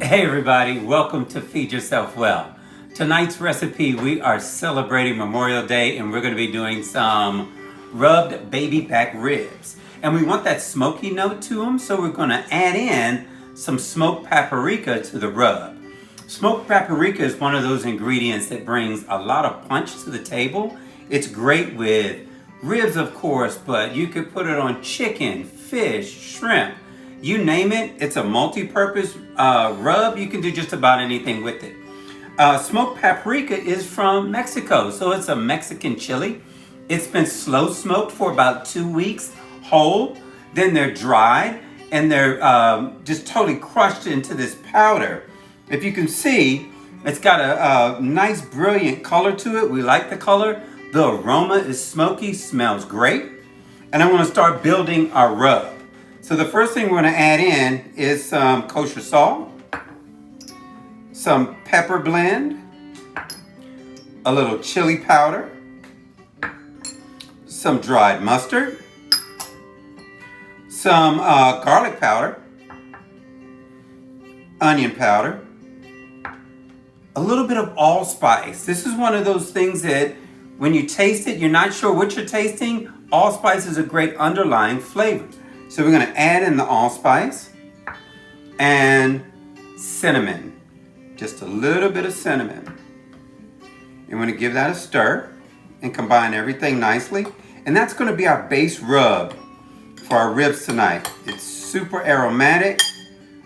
Hey everybody, welcome to Feed Yourself Well. Tonight's recipe, we are celebrating Memorial Day and we're going to be doing some rubbed baby back ribs. And we want that smoky note to them, so we're going to add in some smoked paprika to the rub. Smoked paprika is one of those ingredients that brings a lot of punch to the table. It's great with ribs, of course, but you could put it on chicken, fish, shrimp. You name it, it's a multi-purpose rub. You can do just about anything with it. Smoked paprika is from Mexico, so it's a Mexican chili. It's been slow smoked for about 2 weeks whole. Then they're dried and they're just totally crushed into this powder. If you can see, it's got a nice brilliant color to it. We like the color. The aroma is smoky, smells great. And I want to start building our rub. So the first thing we're going to add in is some kosher salt, some pepper blend, a little chili powder, some dried mustard, some garlic powder, onion powder, a little bit of allspice. This is one of those things that when you taste it, you're not sure what you're tasting. Allspice is a great underlying flavor. So we're going to add in the allspice and cinnamon, just a little bit of cinnamon. And we're going to give that a stir and combine everything nicely. And that's going to be our base rub for our ribs tonight. It's super aromatic.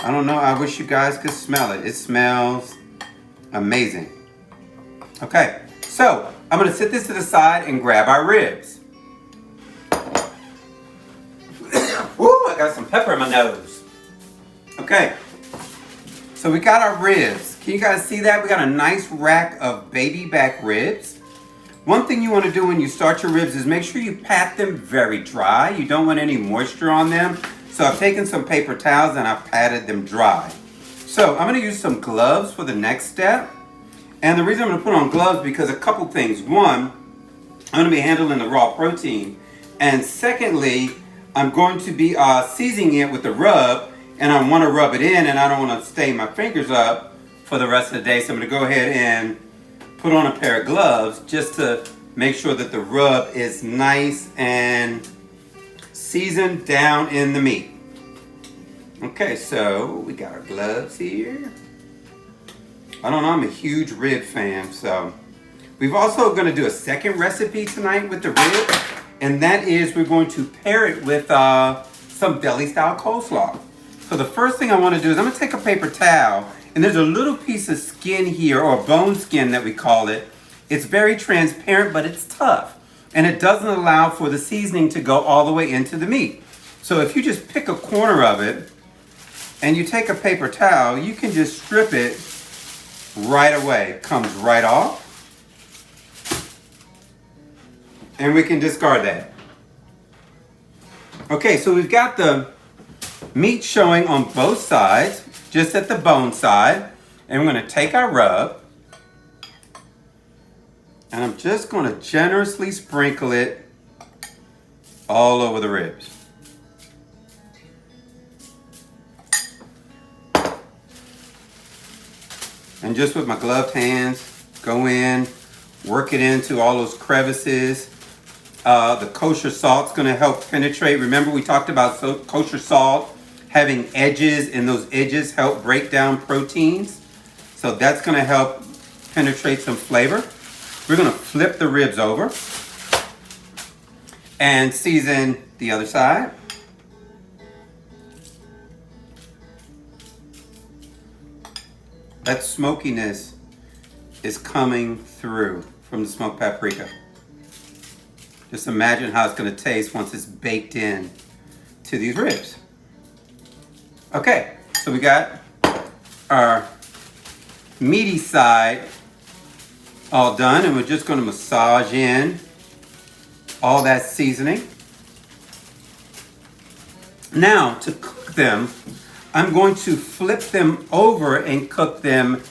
I don't know, I wish you guys could smell it. It smells amazing. Okay, so I'm going to set this to the side and grab our ribs. Woo, I got some pepper in my nose. Okay, so we got our ribs. Can you guys see that? We got a nice rack of baby back ribs. One thing you want to do when you start your ribs is make sure you pat them very dry. You don't want any moisture on them. So I've taken some paper towels and I've patted them dry. So I'm going to use some gloves for the next step. And the reason I'm going to put on gloves is because a couple things. One, I'm going to be handling the raw protein. And secondly, I'm going to be seasoning it with the rub, and I want to rub it in, and I don't want to stain my fingers up for the rest of the day. So I'm going to go ahead and put on a pair of gloves just to make sure that the rub is nice and seasoned down in the meat. Okay, so we got our gloves here. I don't know, I'm a huge rib fan, so. We've also going to do a second recipe tonight with the rib. And that is we're going to pair it with some deli style coleslaw. So the first thing I want to do is I'm going to take a paper towel, and there's a little piece of skin here, or bone skin that we call it. It's very transparent, but it's tough. And it doesn't allow for the seasoning to go all the way into the meat. So if you just pick a corner of it and you take a paper towel, you can just strip it right away. It comes right off. And we can discard that. Okay, so we've got the meat showing on both sides, just at the bone side. And we're going to take our rub. And I'm just going to generously sprinkle it all over the ribs. And just with my gloved hands, go in, work it into all those crevices. The kosher salt's going to help penetrate. Remember we talked about kosher salt having edges, and those edges help break down proteins. So that's going to help penetrate some flavor. We're going to flip the ribs over and season the other side. That smokiness is coming through from the smoked paprika. Just imagine how it's going to taste once it's baked in to these ribs. Okay, so we got our meaty side all done, and we're just going to massage in all that seasoning. Now, to cook them, I'm going to flip them over and cook them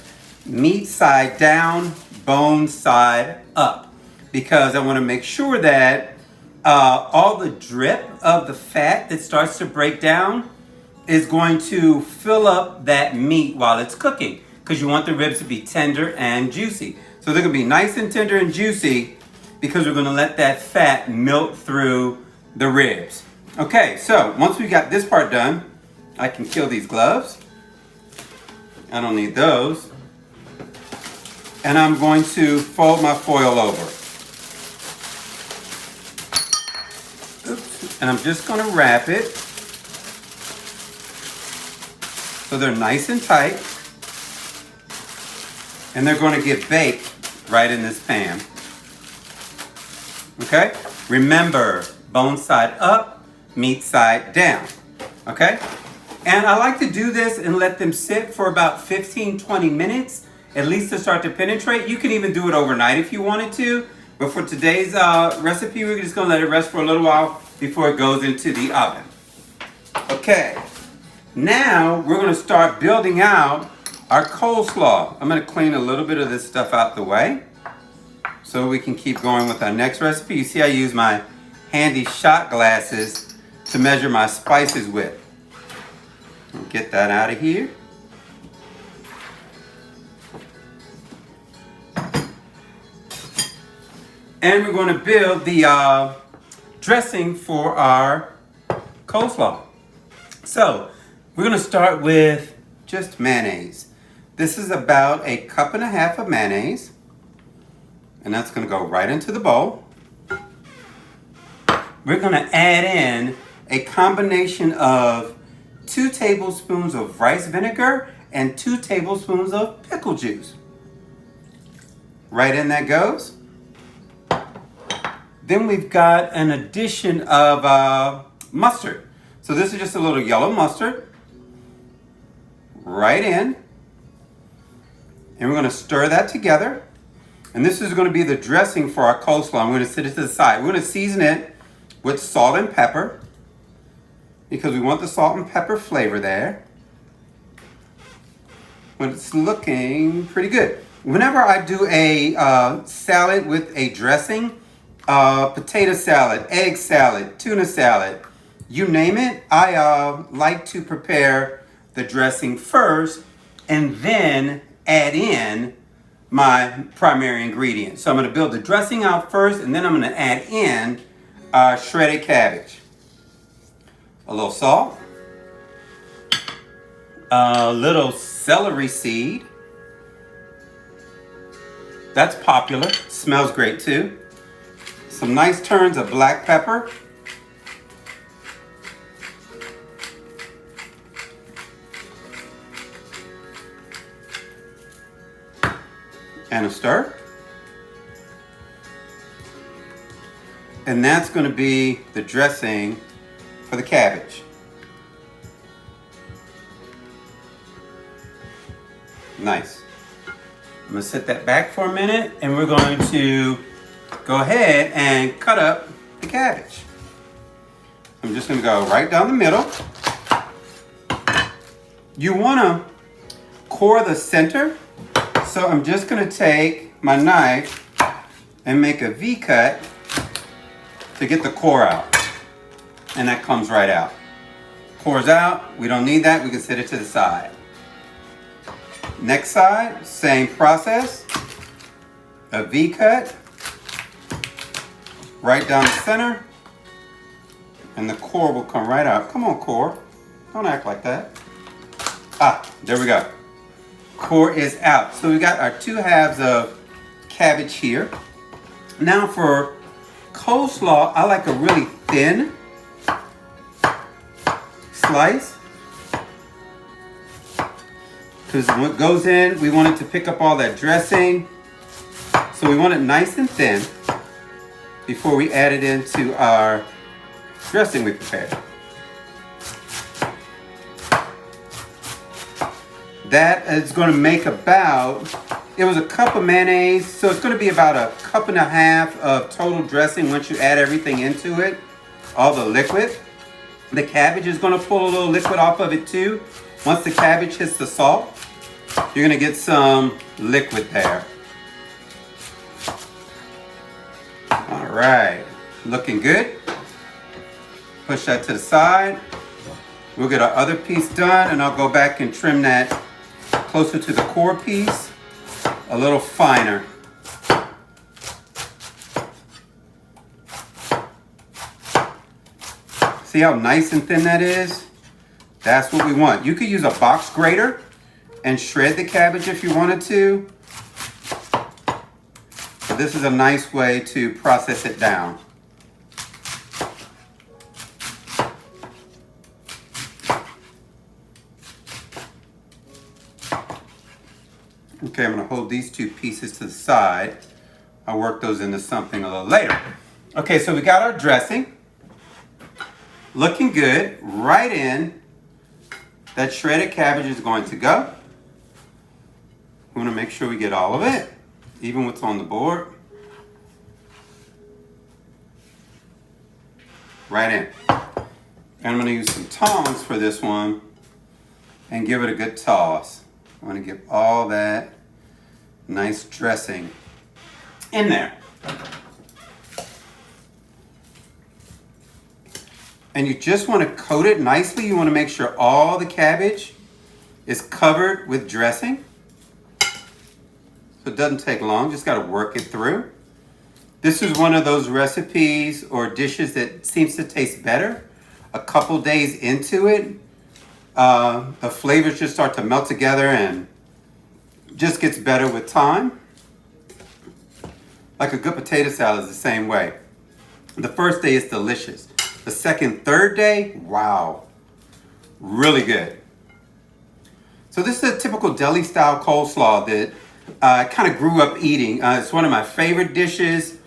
meat side down, bone side up. Because I want to make sure that all the drip of the fat that starts to break down is going to fill up that meat while it's cooking, because you want the ribs to be tender and juicy. So they're going to be nice and tender and juicy because we're going to let that fat melt through the ribs. Okay, so once we got this part done, I can kill these gloves. I don't need those. And I'm going to fold my foil over. Oops. And I'm just going to wrap it so they're nice and tight. And they're going to get baked right in this pan. Okay? Remember, bone side up, meat side down. Okay? And I like to do this and let them sit for about 15-20 minutes, at least to start to penetrate. You can even do it overnight if you wanted to. But for today's recipe, we're just going to let it rest for a little while before it goes into the oven. Okay. Now, we're going to start building out our coleslaw. I'm going to clean a little bit of this stuff out the way so we can keep going with our next recipe. You see I use my handy shot glasses to measure my spices with. I'll get that out of here. And we're going to build the dressing for our coleslaw. So, we're going to start with just mayonnaise. This is about 1.5 cups of mayonnaise. And that's going to go right into the bowl. We're going to add in a combination of 2 tablespoons of rice vinegar and 2 tablespoons of pickle juice. Right in that goes. Then we've got an addition of mustard. So this is just a little yellow mustard. Right in. And we're going to stir that together. And this is going to be the dressing for our coleslaw. I'm going to set it to the side. We're going to season it with salt and pepper, because we want the salt and pepper flavor there. But it's looking pretty good. Whenever I do a salad with a dressing, potato salad, egg salad, tuna salad, you name it, I like to prepare the dressing first and then add in my primary ingredients. So I'm going to build the dressing out first, and then I'm going to add in shredded cabbage. A little salt. A little celery seed. That's popular. Smells great too. Some nice turns of black pepper. And a stir. And that's going to be the dressing for the cabbage. Nice. I'm going to set that back for a minute, and we're going to go ahead and cut up the cabbage. I'm just going to go right down the middle. You want to core the center, so I'm just going to take my knife and make a V cut to get the core out. And that comes right out. Core's out. We don't need that. We can set it to the side. Next side, same process. A V cut. Right down the center. And the core will come right out. Come on, core. Don't act like that. Ah, there we go. Core is out. So we got our 2 halves of cabbage here. Now for coleslaw, I like a really thin slice, because what goes in, we want it to pick up all that dressing. So we want it nice and thin before we add it into our dressing we prepared. That is going to make about, it was 1 cup of mayonnaise, so it's going to be about 1.5 cups of total dressing once you add everything into it, all the liquid. The cabbage is going to pull a little liquid off of it too. Once the cabbage hits the salt, you're going to get some liquid there. All right, looking good. Push that to the side. We'll get our other piece done, and I'll go back and trim that closer to the core piece, a little finer. See how nice and thin that is? That's what we want. You could use a box grater and shred the cabbage if you wanted to. But this is a nice way to process it down. Okay, I'm going to hold these two pieces to the side. I'll work those into something a little later. Okay, so we got our dressing. Looking good. Right in. That shredded cabbage is going to go. We want to make sure we get all of it, even what's on the board. Right in. And I'm going to use some tongs for this one and give it a good toss. I want to get all that nice dressing in there. And you just want to coat it nicely. You want to make sure all the cabbage is covered with dressing. So it doesn't take long, just got to work it through. This is one of those recipes or dishes that seems to taste better a couple days into it. The flavors just start to melt together and just gets better with time. Like a good potato salad is the same way. The first day is delicious. The second, third day, wow, really good. So this is a typical deli style coleslaw that I kind of grew up eating. It's one of my favorite dishes.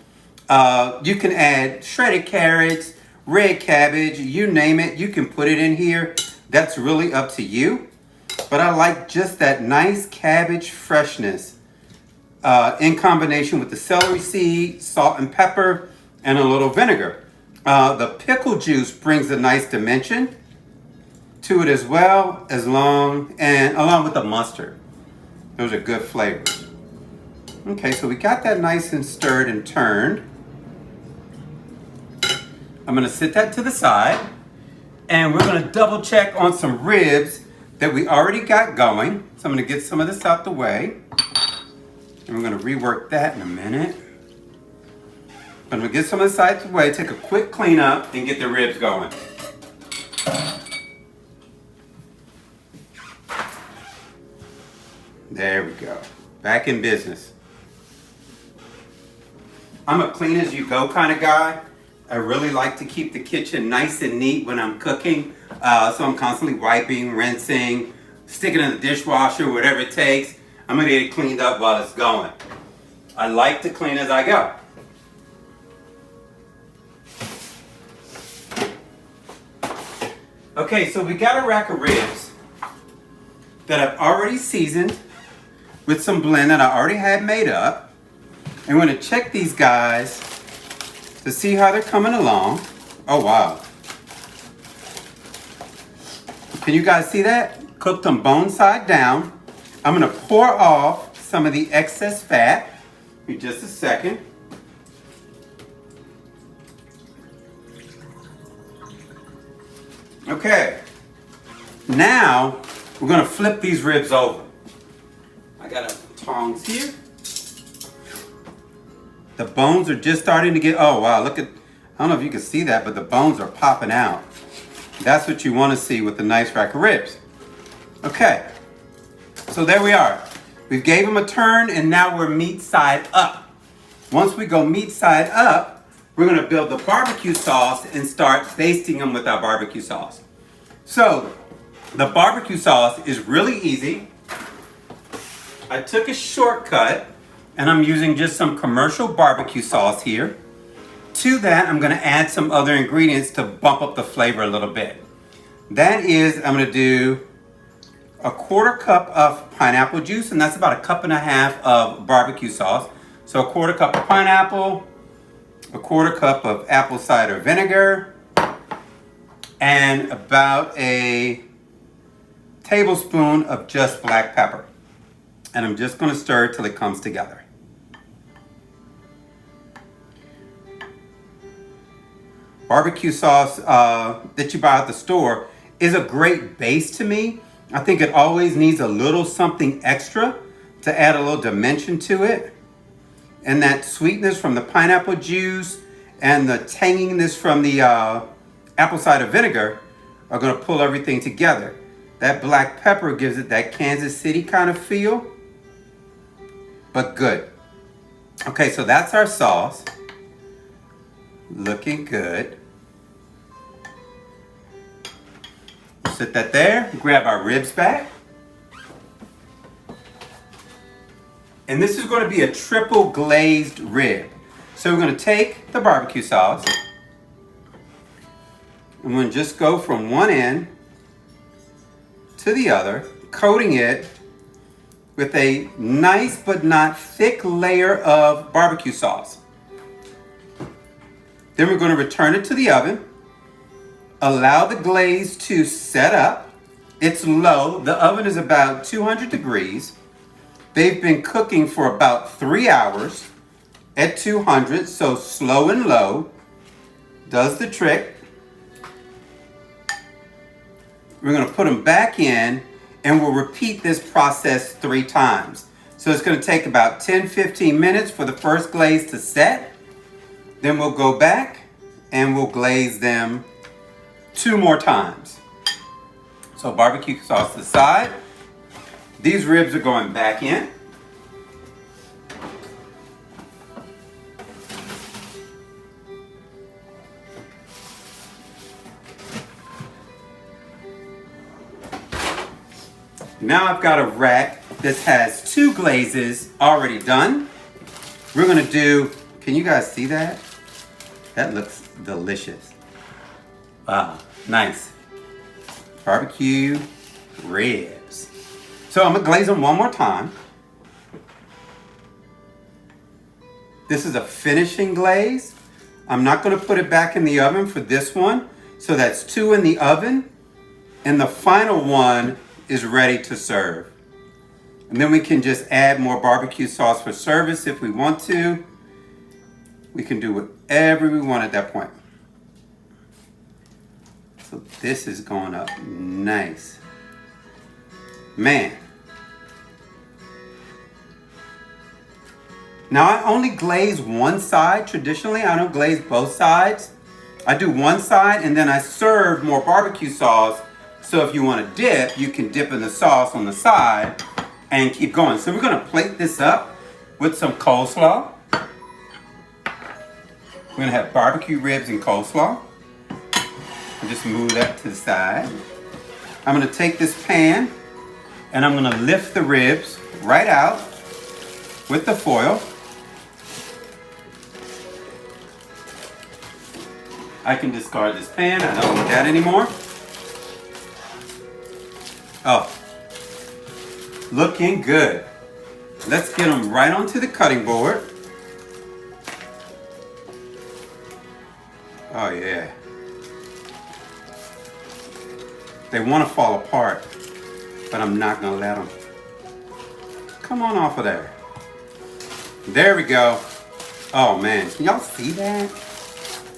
You can add shredded carrots, red cabbage, you name it, you can put it in here. That's really up to you. But I like just that nice cabbage freshness in combination with the celery seed, salt and pepper, and a little vinegar. The pickle juice brings a nice dimension to it as well, along with the mustard. Those are good flavors. Okay, so we got that nice and stirred and turned. I'm going to sit that to the side, and we're going to double check on some ribs that we already got going. So I'm going to get some of this out the way, and we're going to rework that in a minute. I'm going to get some of this out the way, take a quick clean up, and get the ribs going. There we go. Back in business. I'm a clean as you go kind of guy. I really like to keep the kitchen nice and neat when I'm cooking. So I'm constantly wiping, rinsing, sticking it in the dishwasher, whatever it takes. I'm going to get it cleaned up while it's going. I like to clean as I go. Okay, so we got a rack of ribs that I've already seasoned with some blend that I already had made up. And we're going to check these guys to see how they're coming along. Oh, wow. Can you guys see that? Cooked them bone side down. I'm going to pour off some of the excess fat. Give me just a second. Okay, now we're going to flip these ribs over. I got tongs here. The bones are just starting to get, oh wow, look at, I don't know if you can see that, but the bones are popping out. That's what you want to see with the nice rack of ribs. Okay, so there we are. We gave them a turn, and now we're meat side up. Once we go meat side up, we're going to build the barbecue sauce and start basting them with our barbecue sauce. So, the barbecue sauce is really easy. I took a shortcut, and I'm using just some commercial barbecue sauce here. To that, I'm going to add some other ingredients to bump up the flavor a little bit. That is, I'm going to do a 1/4 cup of pineapple juice, and that's about 1.5 cups of barbecue sauce. So 1/4 cup of pineapple, a 1/4 cup of apple cider vinegar, and about a tablespoon of just black pepper. And I'm just going to stir it till it comes together. Barbecue sauce that you buy at the store is a great base to me. I think it always needs a little something extra to add a little dimension to it. And that sweetness from the pineapple juice and the tanginess from the apple cider vinegar are going to pull everything together. That black pepper gives it that Kansas City kind of feel, but good. Okay, so that's our sauce. Looking good. Set that there, grab our ribs back. And this is going to be a triple glazed rib. So we're going to take the barbecue sauce. I'm going to just go from one end to the other, coating it with a nice but not thick layer of barbecue sauce. Then we're going to return it to the oven. Allow the glaze to set up. It's low. The oven is about 200 degrees. They've been cooking for about 3 hours at 200, so slow and low does the trick. We're going to put them back in and we'll repeat this process 3 times. So it's going to take about 10-15 minutes for the first glaze to set. Then we'll go back and we'll glaze them 2 more times. So barbecue sauce to the side. These ribs are going back in. Now I've got a rack that has 2 glazes already done. We're going to do, can you guys see that? That looks delicious. Wow, nice. Barbecue ribs. So I'm going to glaze them one more time. This is a finishing glaze. I'm not going to put it back in the oven for this one. So that's 2 in the oven. And the final one is ready to serve. And then we can just add more barbecue sauce for service if we want to. We can do whatever we want at that point. So this is going up nice. Man. Now I only glaze one side traditionally. I don't glaze both sides. I do one side and then I serve more barbecue sauce. So if you want to dip, you can dip in the sauce on the side and keep going. So we're going to plate this up with some coleslaw. We're going to have barbecue ribs and coleslaw. I'll just move that to the side. I'm going to take this pan and I'm going to lift the ribs right out with the foil. I can discard this pan. I don't want that anymore. Oh, looking good. Let's get them right onto the cutting board. Oh yeah. They want to fall apart, but I'm not going to let them. Come on off of there. There we go. Oh man, can y'all see that?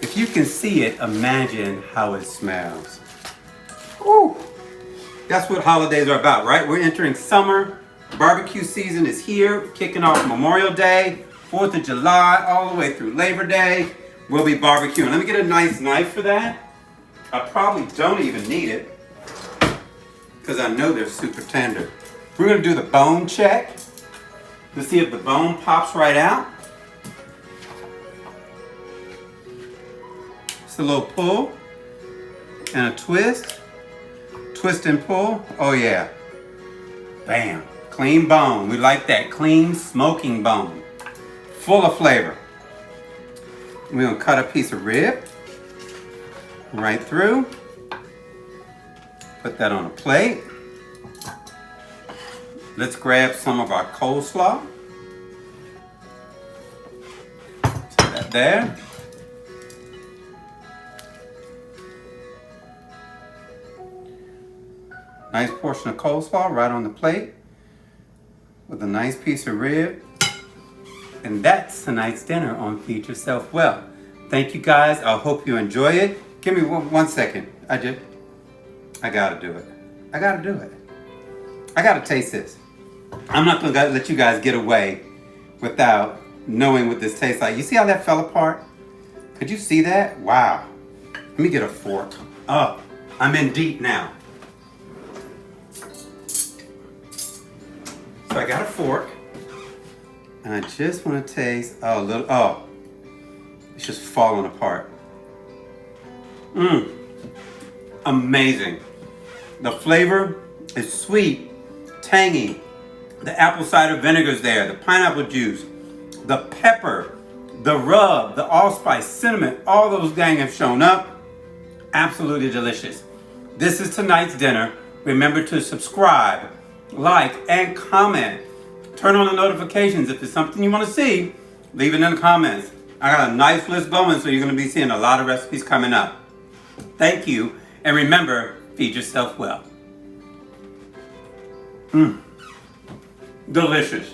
If you can see it, imagine how it smells. Ooh. That's what holidays are about, right? We're entering summer. Barbecue season is here, kicking off Memorial Day, 4th of July, all the way through Labor Day. We'll be barbecuing. Let me get a nice knife for that. I probably don't even need it because I know they're super tender. We're going to do the bone check to see if the bone pops right out. Just a little pull and a twist. Twist and pull. Oh yeah. Bam. Clean bone. We like that clean smoking bone. Full of flavor. We're going to cut a piece of rib right through. Put that on a plate. Let's grab some of our coleslaw. Put that there. Nice portion of coleslaw right on the plate with a nice piece of rib. And that's tonight's dinner on Feed Yourself Well. Thank you guys. I hope you enjoy it. Give me one second. I gotta do it. I gotta do it. I gotta taste this. I'm not gonna let you guys get away without knowing what this tastes like. You see how that fell apart? Could you see that? Wow. Let me get a fork. Oh, I'm in deep now. So I got a fork. And I just want to taste it's just falling apart. Amazing. The flavor is sweet, tangy. The apple cider vinegar's there, the pineapple juice, the pepper, the rub, the allspice, cinnamon, all those gang have shown up. Absolutely delicious. This is tonight's dinner. Remember to subscribe, like, and comment. Turn on the notifications. If it's something you want to see, leave it in the comments. I got a nice list going, so you're going to be seeing a lot of recipes coming up. Thank you, and remember, feed yourself well. Delicious.